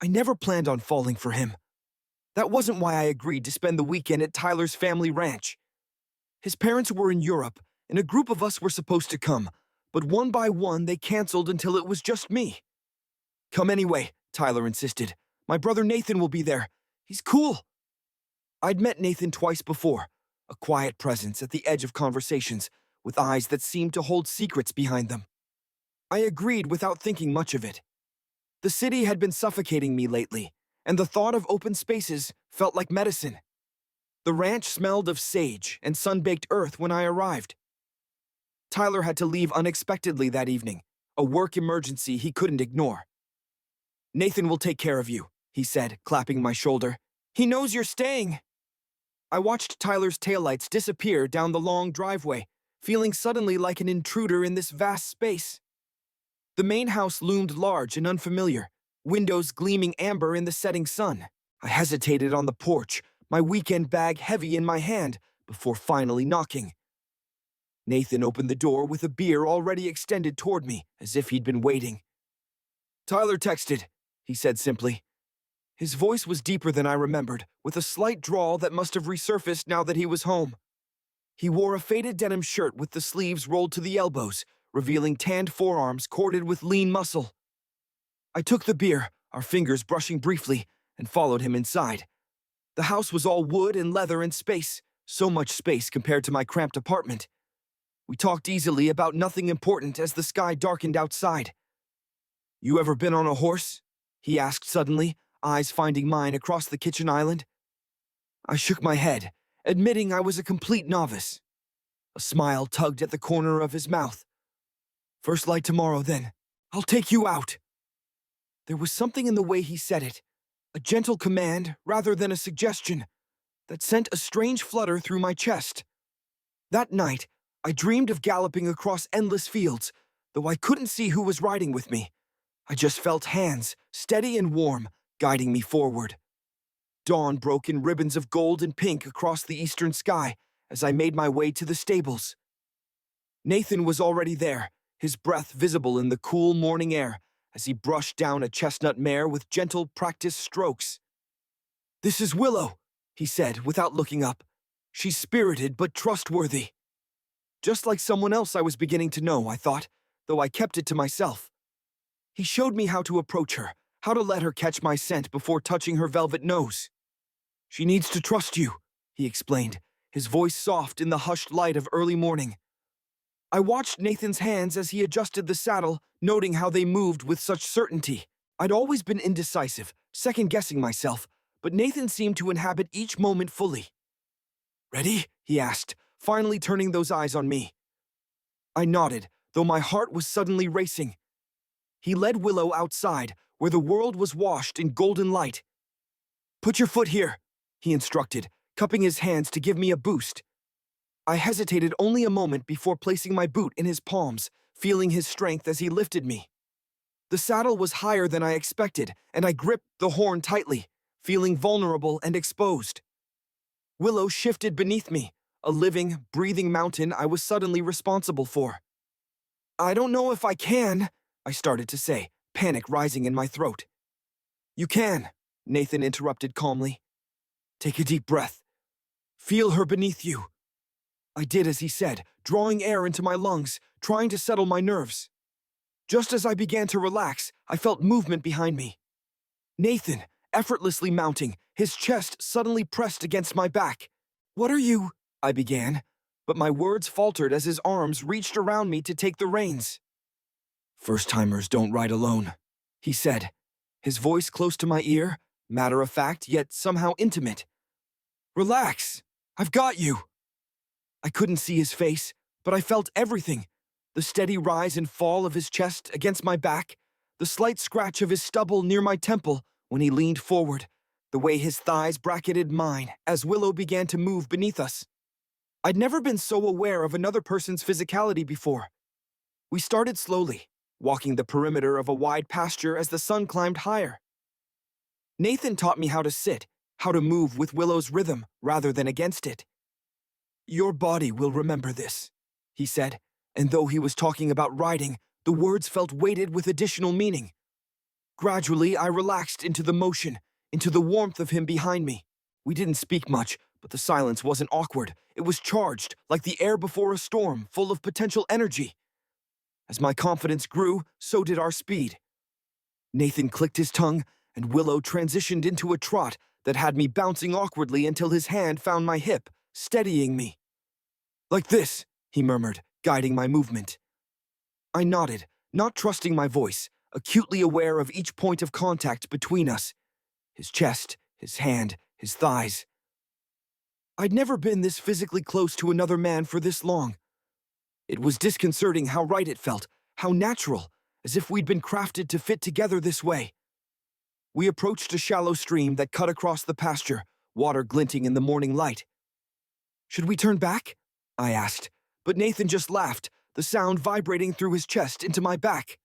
I never planned on falling for him. That wasn't why I agreed to spend the weekend at Tyler's family ranch. His parents were in Europe, and a group of us were supposed to come, but one by one they canceled until it was just me. Come anyway, Tyler insisted. My brother Nathan will be there. He's cool. I'd met Nathan twice before, a quiet presence at the edge of conversations, with eyes that seemed to hold secrets behind them. I agreed without thinking much of it. The city had been suffocating me lately, and the thought of open spaces felt like medicine. The ranch smelled of sage and sun-baked earth when I arrived. Tyler had to leave unexpectedly that evening, a work emergency he couldn't ignore. Nathan will take care of you, he said, clapping my shoulder. He knows you're staying. I watched Tyler's taillights disappear down the long driveway, feeling suddenly like an intruder in this vast space. The main house loomed large and unfamiliar, windows gleaming amber in the setting sun. I hesitated on the porch, my weekend bag heavy in my hand, before finally knocking. Nathan opened the door with a beer already extended toward me, as if he'd been waiting. Tyler texted, he said simply. His voice was deeper than I remembered, with a slight drawl that must have resurfaced now that he was home. He wore a faded denim shirt with the sleeves rolled to the elbows, revealing tanned forearms corded with lean muscle. I took the beer, our fingers brushing briefly, and followed him inside. The house was all wood and leather and space, so much space compared to my cramped apartment. We talked easily about nothing important as the sky darkened outside. You ever been on a horse? He asked suddenly, eyes finding mine across the kitchen island. I shook my head, admitting I was a complete novice. A smile tugged at the corner of his mouth. First light tomorrow, then. I'll take you out. There was something in the way he said it, a gentle command rather than a suggestion, that sent a strange flutter through my chest. That night, I dreamed of galloping across endless fields, though I couldn't see who was riding with me. I just felt hands, steady and warm, guiding me forward. Dawn broke in ribbons of gold and pink across the eastern sky as I made my way to the stables. Nathan was already there, his breath visible in the cool morning air as he brushed down a chestnut mare with gentle, practiced strokes. This is Willow, he said without looking up. She's spirited but trustworthy. Just like someone else I was beginning to know, I thought, though I kept it to myself. He showed me how to approach her, how to let her catch my scent before touching her velvet nose. She needs to trust you, he explained, his voice soft in the hushed light of early morning. I watched Nathan's hands as he adjusted the saddle, noting how they moved with such certainty. I'd always been indecisive, second-guessing myself, but Nathan seemed to inhabit each moment fully. Ready? He asked, finally turning those eyes on me. I nodded, though my heart was suddenly racing. He led Willow outside, where the world was washed in golden light. Put your foot here, he instructed, cupping his hands to give me a boost. I hesitated only a moment before placing my boot in his palms, feeling his strength as he lifted me. The saddle was higher than I expected, and I gripped the horn tightly, feeling vulnerable and exposed. Willow shifted beneath me, a living, breathing mountain I was suddenly responsible for. I don't know if I can, I started to say, panic rising in my throat. You can, Nathan interrupted calmly. Take a deep breath. Feel her beneath you. I did as he said, drawing air into my lungs, trying to settle my nerves. Just as I began to relax, I felt movement behind me. Nathan, effortlessly mounting, his chest suddenly pressed against my back. What are you? I began, but my words faltered as his arms reached around me to take the reins. First-timers don't ride alone, he said, his voice close to my ear, matter-of-fact yet somehow intimate. Relax, I've got you. I couldn't see his face, but I felt everything. The steady rise and fall of his chest against my back, the slight scratch of his stubble near my temple when he leaned forward, the way his thighs bracketed mine as Willow began to move beneath us. I'd never been so aware of another person's physicality before. We started slowly, walking the perimeter of a wide pasture as the sun climbed higher. Nathan taught me how to sit, how to move with Willow's rhythm rather than against it. Your body will remember this, he said, and though he was talking about riding, the words felt weighted with additional meaning. Gradually, I relaxed into the motion, into the warmth of him behind me. We didn't speak much, but the silence wasn't awkward. It was charged, like the air before a storm, full of potential energy. As my confidence grew, so did our speed. Nathan clicked his tongue, and Willow transitioned into a trot that had me bouncing awkwardly until his hand found my hip, steadying me. "Like this," he murmured, guiding my movement. I nodded, not trusting my voice, acutely aware of each point of contact between us. His chest, his hand, his thighs. I'd never been this physically close to another man for this long. It was disconcerting how right it felt, how natural, as if we'd been crafted to fit together this way. We approached a shallow stream that cut across the pasture, water glinting in the morning light. "Should we turn back?" I asked, but Nathan just laughed, the sound vibrating through his chest into my back.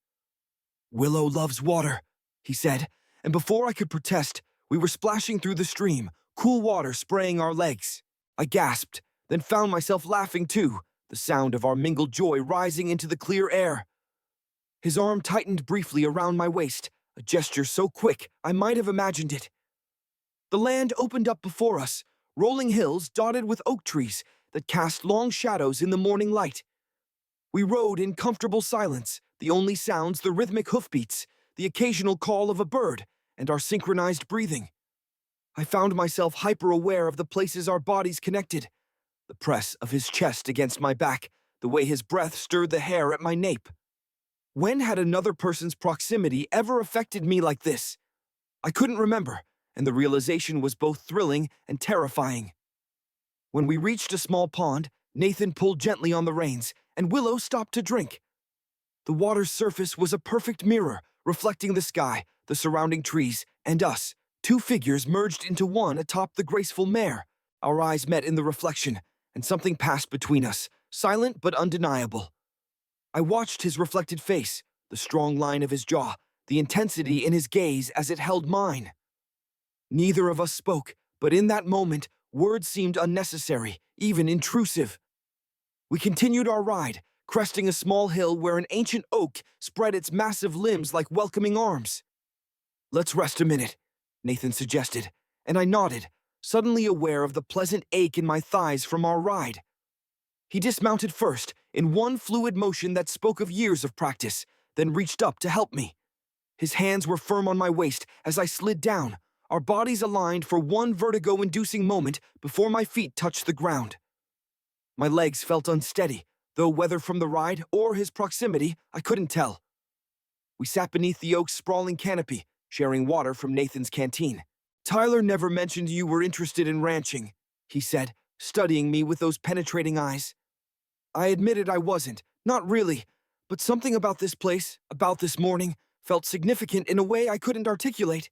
"Willow loves water," he said, and before I could protest, we were splashing through the stream, cool water spraying our legs. I gasped, then found myself laughing too, the sound of our mingled joy rising into the clear air. His arm tightened briefly around my waist, a gesture so quick I might have imagined it. The land opened up before us, rolling hills dotted with oak trees that cast long shadows in the morning light. We rode in comfortable silence, the only sounds the rhythmic hoofbeats, the occasional call of a bird, and our synchronized breathing. I found myself hyper-aware of the places our bodies connected, the press of his chest against my back, the way his breath stirred the hair at my nape. When had another person's proximity ever affected me like this? I couldn't remember, and the realization was both thrilling and terrifying. When we reached a small pond, Nathan pulled gently on the reins, and Willow stopped to drink. The water's surface was a perfect mirror, reflecting the sky, the surrounding trees, and us, two figures merged into one atop the graceful mare. Our eyes met in the reflection, and something passed between us, silent but undeniable. I watched his reflected face, the strong line of his jaw, the intensity in his gaze as it held mine. Neither of us spoke, but in that moment, words seemed unnecessary, even intrusive. We continued our ride, cresting a small hill where an ancient oak spread its massive limbs like welcoming arms. "Let's rest a minute," Nathan suggested, and I nodded, suddenly aware of the pleasant ache in my thighs from our ride. He dismounted first, in one fluid motion that spoke of years of practice, then reached up to help me. His hands were firm on my waist as I slid down, our bodies aligned for one vertigo-inducing moment before my feet touched the ground. My legs felt unsteady, though whether from the ride or his proximity, I couldn't tell. We sat beneath the oak's sprawling canopy, sharing water from Nathan's canteen. "Tyler never mentioned you were interested in ranching," he said, studying me with those penetrating eyes. I admitted I wasn't, not really, but something about this place, about this morning, felt significant in a way I couldn't articulate.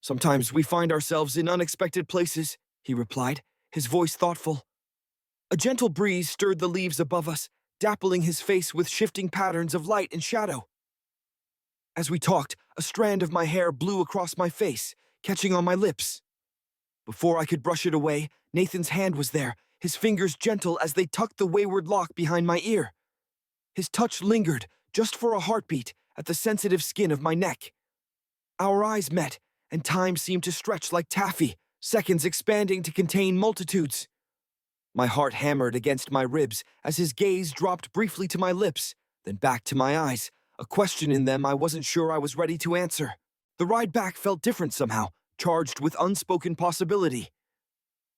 "Sometimes we find ourselves in unexpected places," he replied, his voice thoughtful. A gentle breeze stirred the leaves above us, dappling his face with shifting patterns of light and shadow. As we talked, a strand of my hair blew across my face, catching on my lips. Before I could brush it away, Nathan's hand was there, his fingers gentle as they tucked the wayward lock behind my ear. His touch lingered, just for a heartbeat, at the sensitive skin of my neck. Our eyes met, and time seemed to stretch like taffy, seconds expanding to contain multitudes. My heart hammered against my ribs as his gaze dropped briefly to my lips, then back to my eyes, a question in them I wasn't sure I was ready to answer. The ride back felt different somehow, charged with unspoken possibility.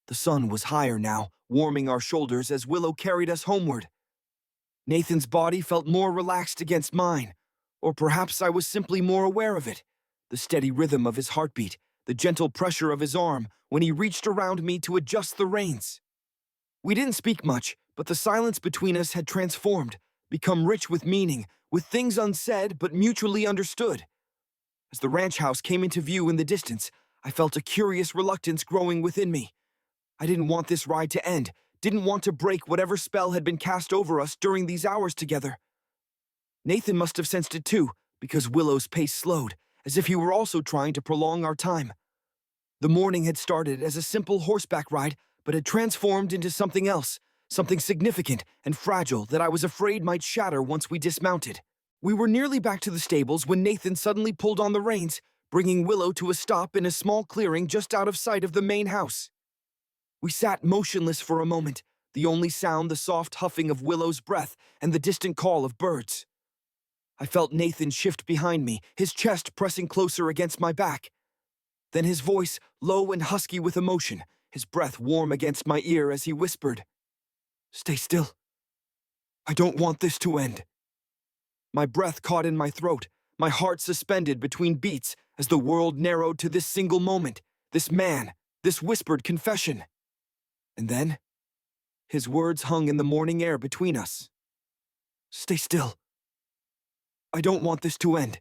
The sun was higher now, warming our shoulders as Willow carried us homeward. Nathan's body felt more relaxed against mine, or perhaps I was simply more aware of it. The steady rhythm of his heartbeat, the gentle pressure of his arm when he reached around me to adjust the reins. We didn't speak much, but the silence between us had transformed, become rich with meaning, with things unsaid but mutually understood. As the ranch house came into view in the distance, I felt a curious reluctance growing within me. I didn't want this ride to end, didn't want to break whatever spell had been cast over us during these hours together. Nathan must have sensed it too, because Willow's pace slowed, as if he were also trying to prolong our time. The morning had started as a simple horseback ride, but had transformed into something else, something significant and fragile that I was afraid might shatter once we dismounted. We were nearly back to the stables when Nathan suddenly pulled on the reins, bringing Willow to a stop in a small clearing just out of sight of the main house. We sat motionless for a moment, the only sound the soft huffing of Willow's breath and the distant call of birds. I felt Nathan shift behind me, his chest pressing closer against my back. Then his voice, low and husky with emotion, his breath warm against my ear as he whispered, "Stay still. I don't want this to end." My breath caught in my throat, my heart suspended between beats as the world narrowed to this single moment, this man, this whispered confession. And then, his words hung in the morning air between us. "Stay still. I don't want this to end."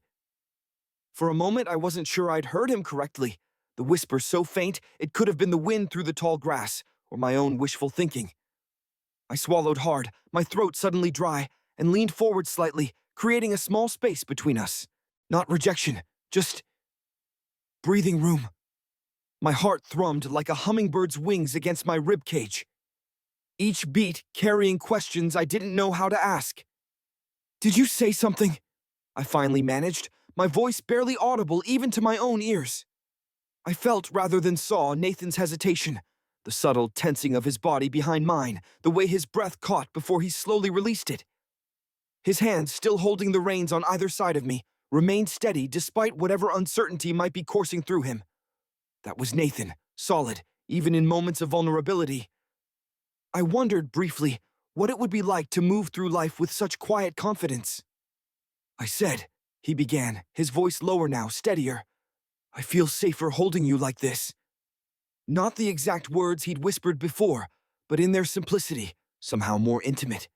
For a moment, I wasn't sure I'd heard him correctly, the whisper so faint it could have been the wind through the tall grass or my own wishful thinking. I swallowed hard, my throat suddenly dry, and leaned forward slightly, creating a small space between us. Not rejection, just breathing room. My heart thrummed like a hummingbird's wings against my rib cage, each beat carrying questions I didn't know how to ask. "Did you say something?" I finally managed, my voice barely audible even to my own ears. I felt rather than saw Nathan's hesitation, the subtle tensing of his body behind mine, the way his breath caught before he slowly released it. His hands, still holding the reins on either side of me, remained steady despite whatever uncertainty might be coursing through him. That was Nathan, solid, even in moments of vulnerability. I wondered briefly what it would be like to move through life with such quiet confidence. "I said," he began, his voice lower now, steadier, "I feel safer holding you like this." Not the exact words he'd whispered before, but in their simplicity, somehow more intimate.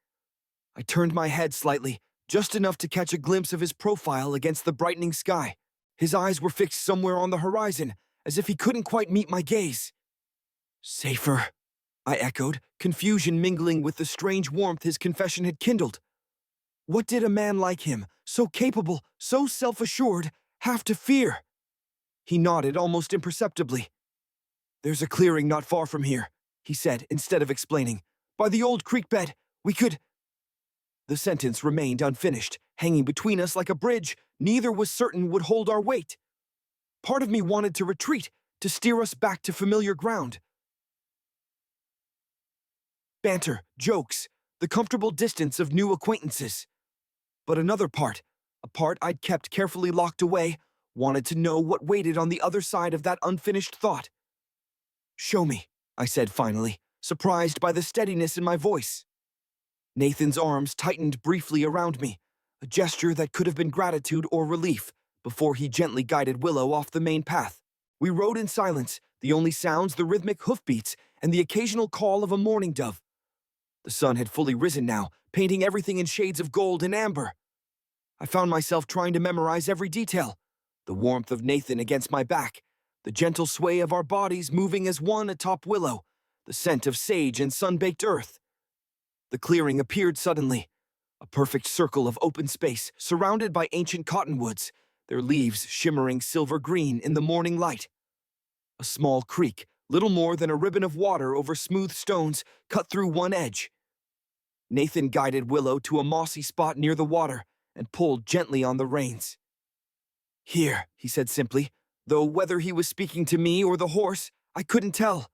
I turned my head slightly, just enough to catch a glimpse of his profile against the brightening sky. His eyes were fixed somewhere on the horizon, as if he couldn't quite meet my gaze. "Safer," I echoed, confusion mingling with the strange warmth his confession had kindled. What did a man like him, so capable, so self-assured, have to fear? He nodded almost imperceptibly. "There's a clearing not far from here," he said, instead of explaining. "By the old creek bed, we could—" The sentence remained unfinished, hanging between us like a bridge neither was certain would hold our weight. Part of me wanted to retreat, to steer us back to familiar ground. Banter, jokes, the comfortable distance of new acquaintances. But another part, a part I'd kept carefully locked away, wanted to know what waited on the other side of that unfinished thought. "Show me," I said finally, surprised by the steadiness in my voice. Nathan's arms tightened briefly around me, a gesture that could have been gratitude or relief, before he gently guided Willow off the main path. We rode in silence, the only sounds the rhythmic hoofbeats and the occasional call of a mourning dove. The sun had fully risen now, painting everything in shades of gold and amber. I found myself trying to memorize every detail, the warmth of Nathan against my back, the gentle sway of our bodies moving as one atop Willow, the scent of sage and sun-baked earth. The clearing appeared suddenly, a perfect circle of open space surrounded by ancient cottonwoods, their leaves shimmering silver green in the morning light. A small creek, little more than a ribbon of water over smooth stones, cut through one edge. Nathan guided Willow to a mossy spot near the water and pulled gently on the reins. "Here," he said simply, though whether he was speaking to me or the horse, I couldn't tell.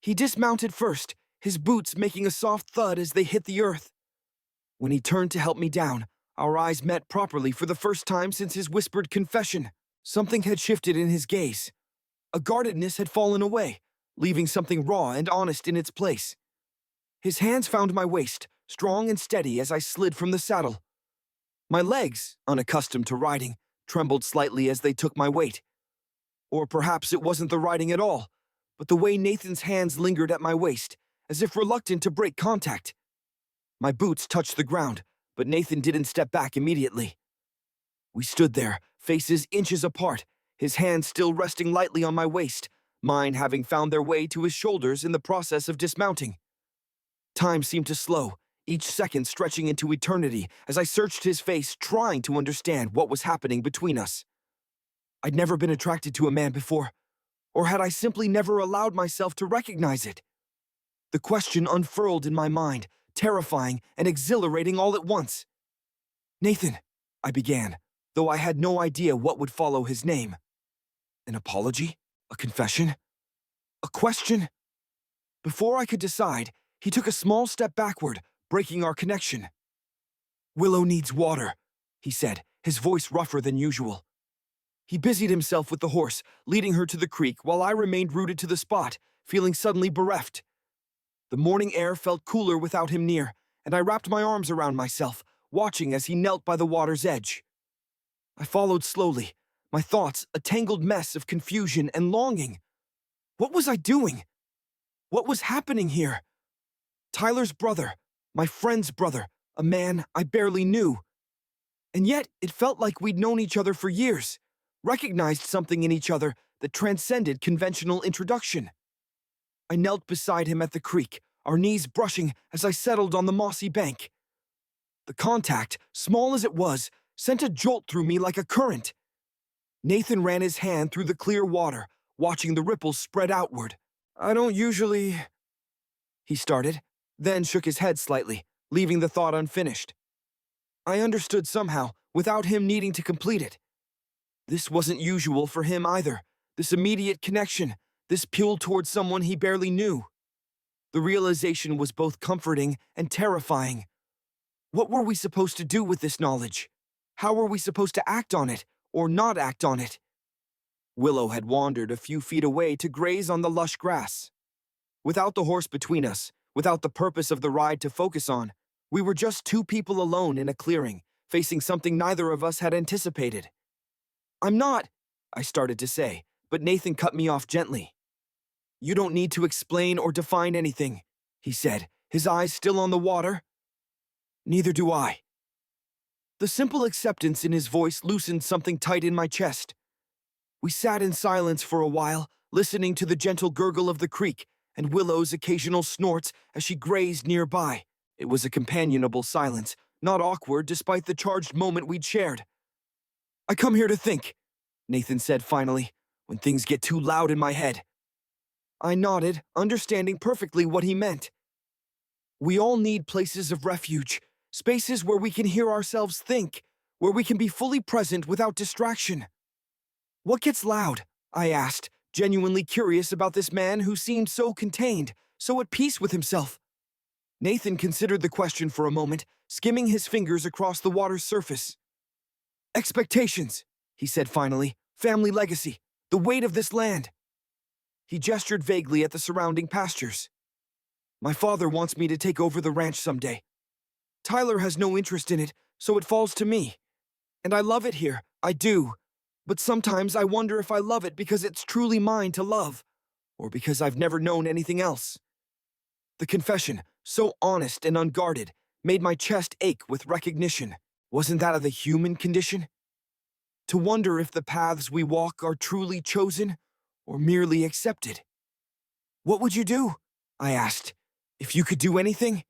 He dismounted first, his boots making a soft thud as they hit the earth. When he turned to help me down, our eyes met properly for the first time since his whispered confession. Something had shifted in his gaze. A guardedness had fallen away, leaving something raw and honest in its place. His hands found my waist, strong and steady as I slid from the saddle. My legs, unaccustomed to riding, trembled slightly as they took my weight. Or perhaps it wasn't the riding at all, but the way Nathan's hands lingered at my waist, as if reluctant to break contact. My boots touched the ground, but Nathan didn't step back immediately. We stood there, faces inches apart, his hands still resting lightly on my waist, mine having found their way to his shoulders in the process of dismounting. Time seemed to slow, each second stretching into eternity as I searched his face, trying to understand what was happening between us. I'd never been attracted to a man before, or had I simply never allowed myself to recognize it? The question unfurled in my mind, terrifying and exhilarating all at once. Nathan, I began, though I had no idea what would follow his name. An apology? A confession? A question? Before I could decide, he took a small step backward, breaking our connection. Willow needs water, he said, his voice rougher than usual. He busied himself with the horse, leading her to the creek while I remained rooted to the spot, feeling suddenly bereft. The morning air felt cooler without him near, and I wrapped my arms around myself, watching as he knelt by the water's edge. I followed slowly, my thoughts a tangled mess of confusion and longing. What was I doing? What was happening here? Tyler's brother, my friend's brother, a man I barely knew. And yet it felt like we'd known each other for years, recognized something in each other that transcended conventional introduction. I knelt beside him at the creek, our knees brushing as I settled on the mossy bank. The contact, small as it was, sent a jolt through me like a current. Nathan ran his hand through the clear water, watching the ripples spread outward. I don't usually... he started, then shook his head slightly, leaving the thought unfinished. I understood somehow, without him needing to complete it. This wasn't usual for him either, this immediate connection, this pull towards someone he barely knew. The realization was both comforting and terrifying. What were we supposed to do with this knowledge? How were we supposed to act on it, or not act on it? Willow had wandered a few feet away to graze on the lush grass. Without the horse between us, without the purpose of the ride to focus on, we were just two people alone in a clearing, facing something neither of us had anticipated. I'm not, I started to say, but Nathan cut me off gently. You don't need to explain or define anything, he said, his eyes still on the water. Neither do I. The simple acceptance in his voice loosened something tight in my chest. We sat in silence for a while, listening to the gentle gurgle of the creek and Willow's occasional snorts as she grazed nearby. It was a companionable silence, not awkward despite the charged moment we'd shared. I come here to think, Nathan said finally, when things get too loud in my head. I nodded, understanding perfectly what he meant. We all need places of refuge, spaces where we can hear ourselves think, where we can be fully present without distraction. What gets loud? I asked, genuinely curious about this man who seemed so contained, so at peace with himself. Nathan considered the question for a moment, skimming his fingers across the water's surface. Expectations, he said finally, family legacy, the weight of this land. He gestured vaguely at the surrounding pastures. My father wants me to take over the ranch someday. Tyler has no interest in it, so it falls to me. And I love it here, I do. But sometimes I wonder if I love it because it's truly mine to love, or because I've never known anything else. The confession, so honest and unguarded, made my chest ache with recognition. Wasn't that of the human condition? To wonder if the paths we walk are truly chosen, or merely accepted. What would you do? I asked. If you could do anything?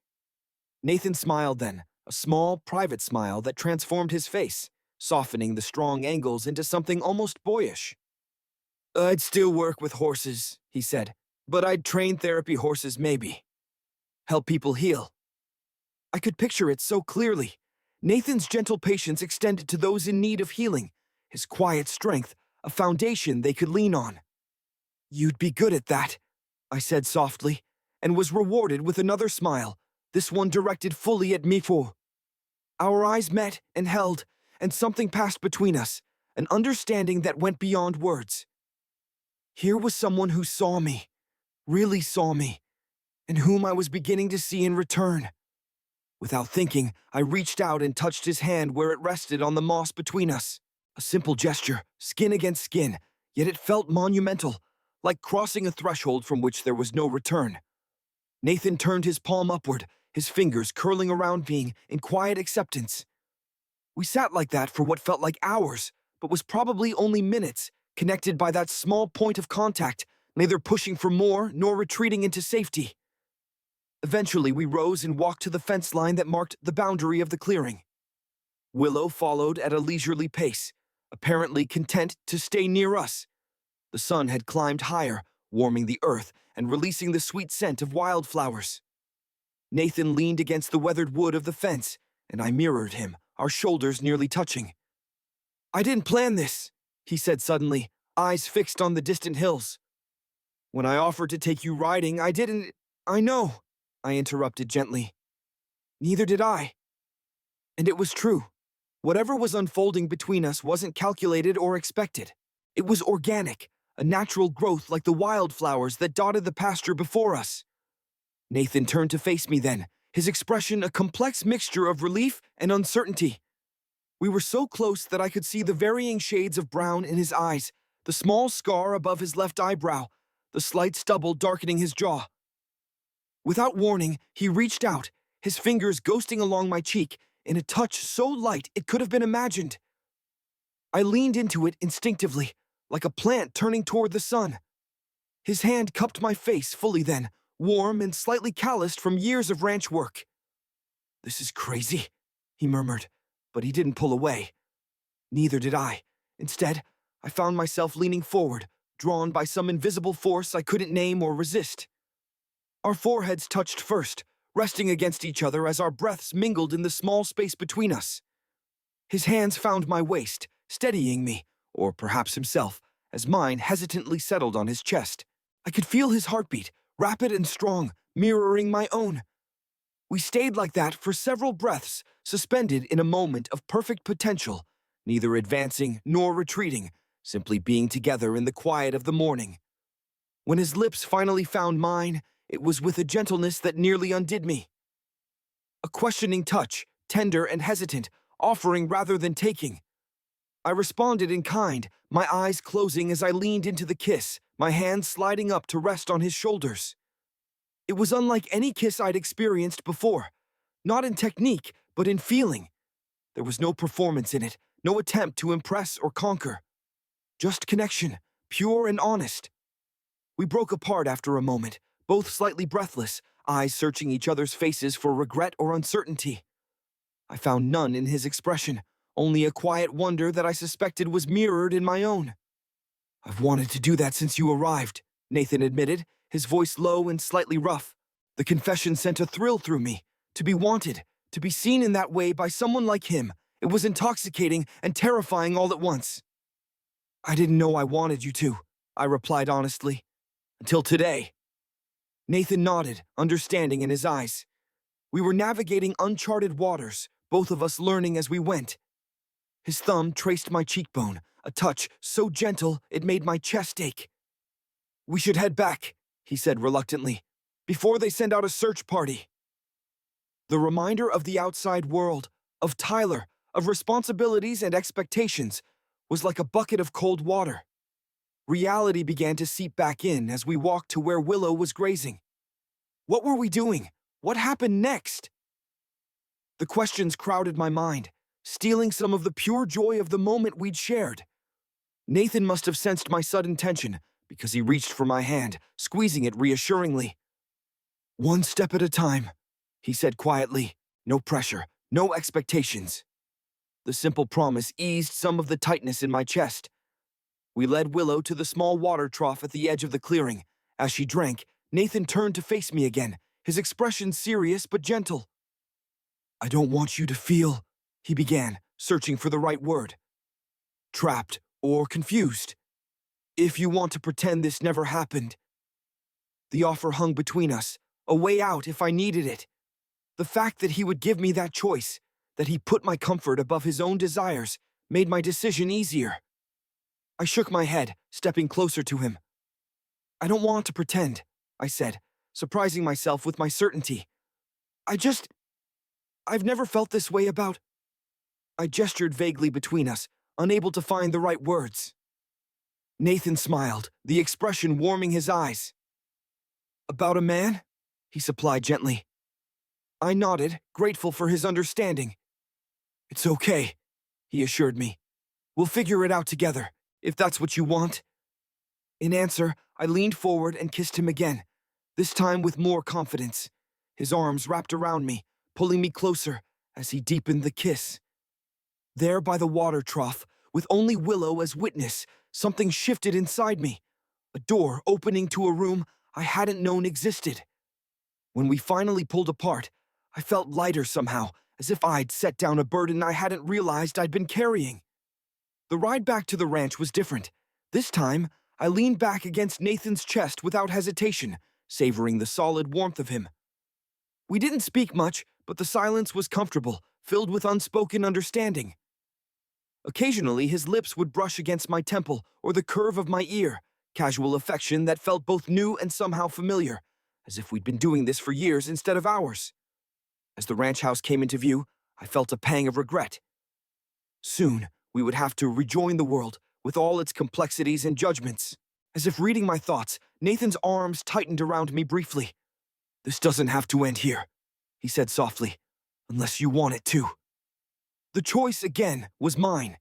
Nathan smiled then, a small, private smile that transformed his face, softening the strong angles into something almost boyish. I'd still work with horses, he said, but I'd train therapy horses maybe. Help people heal. I could picture it so clearly. Nathan's gentle patience extended to those in need of healing, his quiet strength, a foundation they could lean on. You'd be good at that, I said softly, and was rewarded with another smile, this one directed fully at Mifo. Our eyes met and held, and something passed between us, an understanding that went beyond words. Here was someone who saw me, really saw me, and whom I was beginning to see in return. Without thinking, I reached out and touched his hand where it rested on the moss between us. A simple gesture, skin against skin, yet it felt monumental, like crossing a threshold from which there was no return. Nathan turned his palm upward, his fingers curling around me in quiet acceptance. We sat like that for what felt like hours, but was probably only minutes, connected by that small point of contact, neither pushing for more nor retreating into safety. Eventually, we rose and walked to the fence line that marked the boundary of the clearing. Willow followed at a leisurely pace, apparently content to stay near us. The sun had climbed higher, warming the earth and releasing the sweet scent of wildflowers. Nathan leaned against the weathered wood of the fence, and I mirrored him, our shoulders nearly touching. "I didn't plan this," he said suddenly, eyes fixed on the distant hills. "When I offered to take you riding, I didn't—" "I know," I interrupted gently. "Neither did I." And it was true. Whatever was unfolding between us wasn't calculated or expected. It was organic, a natural growth like the wildflowers that dotted the pasture before us. Nathan turned to face me then, his expression a complex mixture of relief and uncertainty. We were so close that I could see the varying shades of brown in his eyes, the small scar above his left eyebrow, the slight stubble darkening his jaw. Without warning, he reached out, his fingers ghosting along my cheek in a touch so light it could have been imagined. I leaned into it instinctively, like a plant turning toward the sun. His hand cupped my face fully then, warm and slightly calloused from years of ranch work. "This is crazy," he murmured, but he didn't pull away. Neither did I. Instead, I found myself leaning forward, drawn by some invisible force I couldn't name or resist. Our foreheads touched first, resting against each other as our breaths mingled in the small space between us. His hands found my waist, steadying me, or perhaps himself, as mine hesitantly settled on his chest. I could feel his heartbeat, rapid and strong, mirroring my own. We stayed like that for several breaths, suspended in a moment of perfect potential, neither advancing nor retreating, simply being together in the quiet of the morning. When his lips finally found mine, it was with a gentleness that nearly undid me. A questioning touch, tender and hesitant, offering rather than taking. I responded in kind, my eyes closing as I leaned into the kiss, my hands sliding up to rest on his shoulders. It was unlike any kiss I'd experienced before, not in technique, but in feeling. There was no performance in it, no attempt to impress or conquer. Just connection, pure and honest. We broke apart after a moment, both slightly breathless, eyes searching each other's faces for regret or uncertainty. I found none in his expression, only a quiet wonder that I suspected was mirrored in my own. "I've wanted to do that since you arrived," Nathan admitted, his voice low and slightly rough. The confession sent a thrill through me. To be wanted, to be seen in that way by someone like him, it was intoxicating and terrifying all at once. "I didn't know I wanted you to," I replied honestly. "Until today." Nathan nodded, understanding in his eyes. We were navigating uncharted waters, both of us learning as we went. His thumb traced my cheekbone, a touch so gentle it made my chest ache. "We should head back," he said reluctantly, "before they send out a search party." The reminder of the outside world, of Tyler, of responsibilities and expectations, was like a bucket of cold water. Reality began to seep back in as we walked to where Willow was grazing. What were we doing? What happened next? The questions crowded my mind, stealing some of the pure joy of the moment we'd shared. Nathan must have sensed my sudden tension because he reached for my hand, squeezing it reassuringly. "One step at a time," he said quietly. "No pressure, no expectations." The simple promise eased some of the tightness in my chest. We led Willow to the small water trough at the edge of the clearing. As she drank, Nathan turned to face me again, his expression serious but gentle. "I don't want you to feel," he began, searching for the right word. "Trapped or confused. If you want to pretend this never happened." The offer hung between us, a way out if I needed it. The fact that he would give me that choice, that he put my comfort above his own desires, made my decision easier. I shook my head, stepping closer to him. "I don't want to pretend," I said, surprising myself with my certainty. I've never felt this way about—" I gestured vaguely between us, unable to find the right words. Nathan smiled, the expression warming his eyes. "About a man?" he supplied gently. I nodded, grateful for his understanding. "It's okay," he assured me. "We'll figure it out together, if that's what you want." In answer, I leaned forward and kissed him again, this time with more confidence. His arms wrapped around me, pulling me closer as he deepened the kiss. There by the water trough, with only Willow as witness, something shifted inside me, a door opening to a room I hadn't known existed. When we finally pulled apart, I felt lighter somehow, as if I'd set down a burden I hadn't realized I'd been carrying. The ride back to the ranch was different. This time, I leaned back against Nathan's chest without hesitation, savoring the solid warmth of him. We didn't speak much, but the silence was comfortable, filled with unspoken understanding. Occasionally, his lips would brush against my temple or the curve of my ear, casual affection that felt both new and somehow familiar, as if we'd been doing this for years instead of hours. As the ranch house came into view, I felt a pang of regret. Soon, we would have to rejoin the world, with all its complexities and judgments. As if reading my thoughts, Nathan's arms tightened around me briefly. "This doesn't have to end here," he said softly, "unless you want it to." The choice, again, was mine.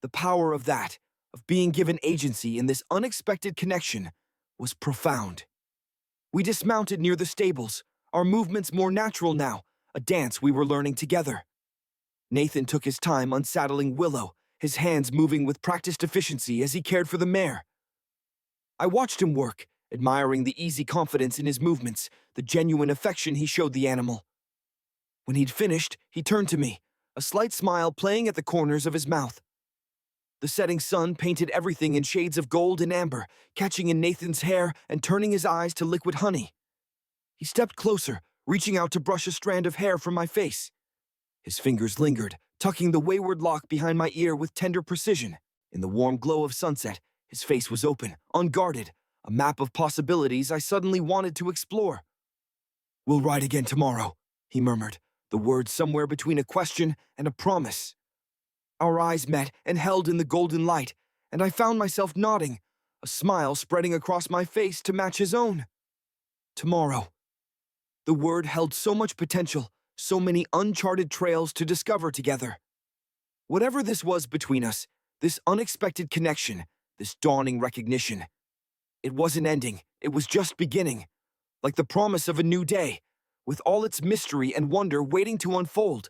The power of that, of being given agency in this unexpected connection, was profound. We dismounted near the stables, our movements more natural now, a dance we were learning together. Nathan took his time unsaddling Willow, his hands moving with practiced efficiency as he cared for the mare. I watched him work, admiring the easy confidence in his movements, the genuine affection he showed the animal. When he'd finished, he turned to me, a slight smile playing at the corners of his mouth. The setting sun painted everything in shades of gold and amber, catching in Nathan's hair and turning his eyes to liquid honey. He stepped closer, reaching out to brush a strand of hair from my face. His fingers lingered, tucking the wayward lock behind my ear with tender precision. In the warm glow of sunset, his face was open, unguarded, a map of possibilities I suddenly wanted to explore. "We'll ride again tomorrow," he murmured, the words somewhere between a question and a promise. Our eyes met and held in the golden light, and I found myself nodding, a smile spreading across my face to match his own. Tomorrow. The word held so much potential, so many uncharted trails to discover together. Whatever this was between us, this unexpected connection, this dawning recognition, it wasn't ending, it was just beginning, like the promise of a new day, with all its mystery and wonder waiting to unfold.